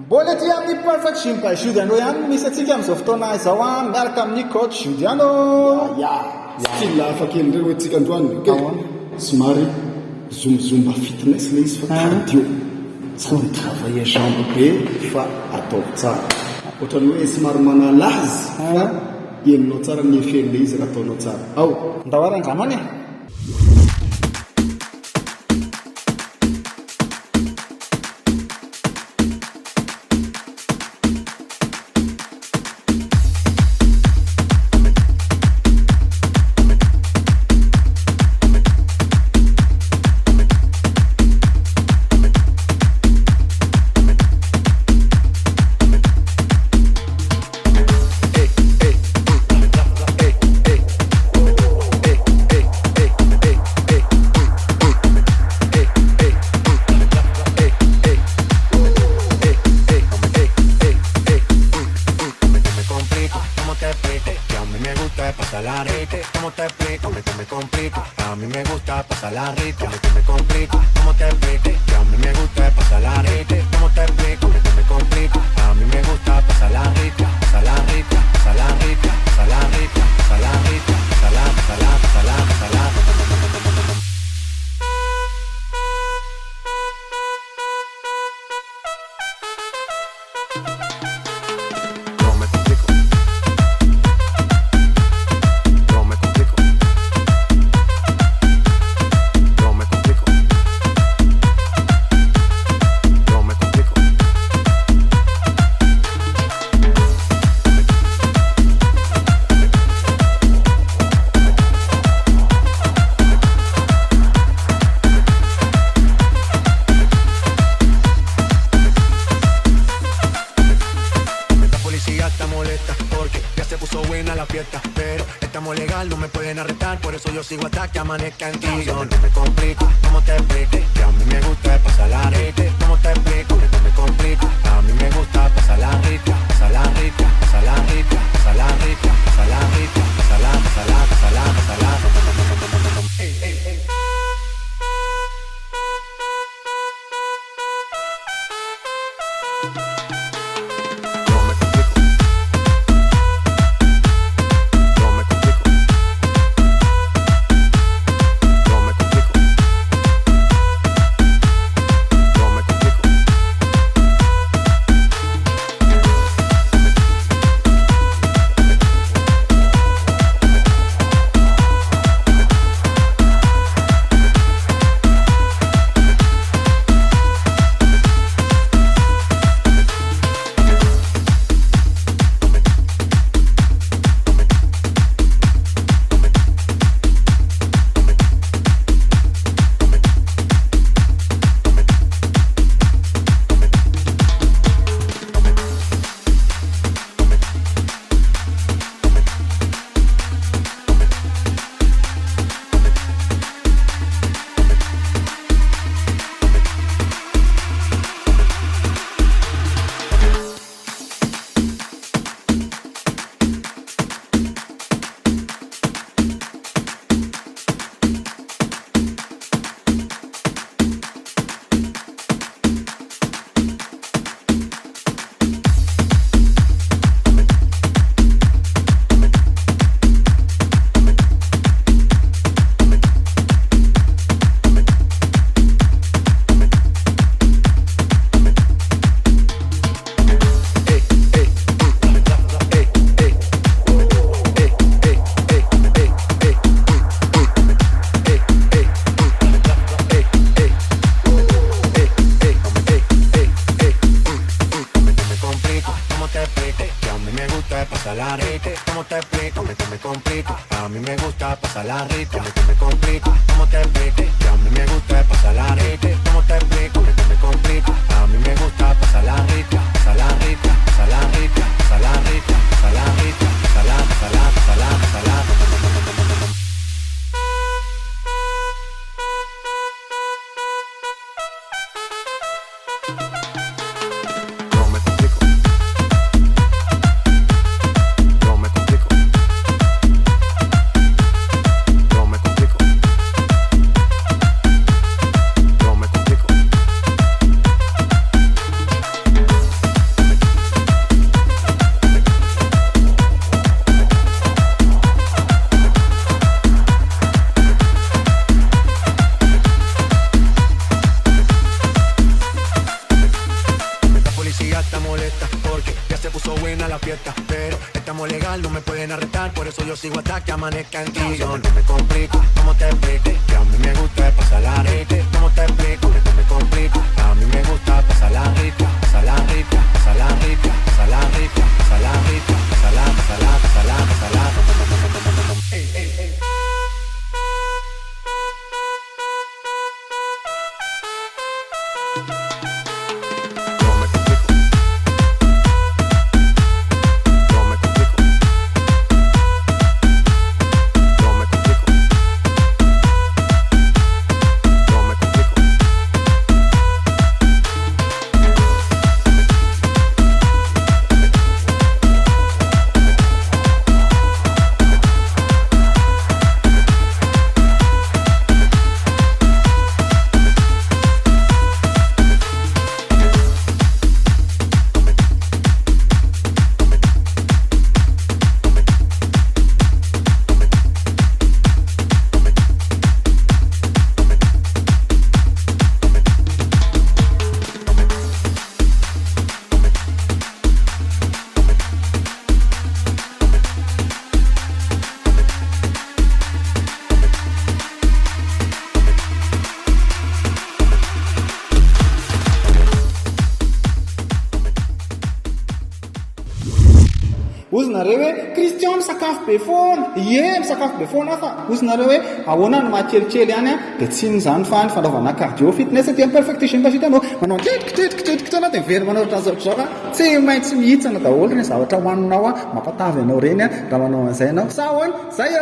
Mbola ty amin'ny perfect gym ka Judy anao ihany misy atsika amin'izao fotoana izao a miaraka amin'ny coach Judy ano. Style hafa kely ndray hoentsika androany somary zomzomba fitness le izy fa cardio tsy travailler jambe be fa atao tsara ohatrany hoe somary manalazy fa enonao tsara ny efele izy raha ataonao tsara ao ndahoarandramany e. amiga está molesta porque ya se puso buena la fiesta, pero estamos legal, no me pueden arrestar, por eso yo sigo hasta que amanezca en ti. Yo no me complico, ¿cómo te explico? Que a mí me gusta pasar la rica. ¿Cómo te explico? Que no me complico. A mí me gusta pasar la rica, pasar la rica, pasar la rica, pasar la rica, pasar la rica, pasar la, pasar la, pasar la, pasar la. Ey, ey, ey. Ozy nareo hoe Christian misakafo be foana, ie misakafo be foana fa ozy nareo hoe ahoana no mahakelikely ihany dia tsy n'izany fa ny fanaovana cardio fitness dia perfectation mba hitanao manao kitritritritritana dia very manao ohatran'izao zao fa tsy maintsy mihitsana daholo ny zavatra hoaninao mampatavy anao reny raha manao an'izay ianao sa ahoana zay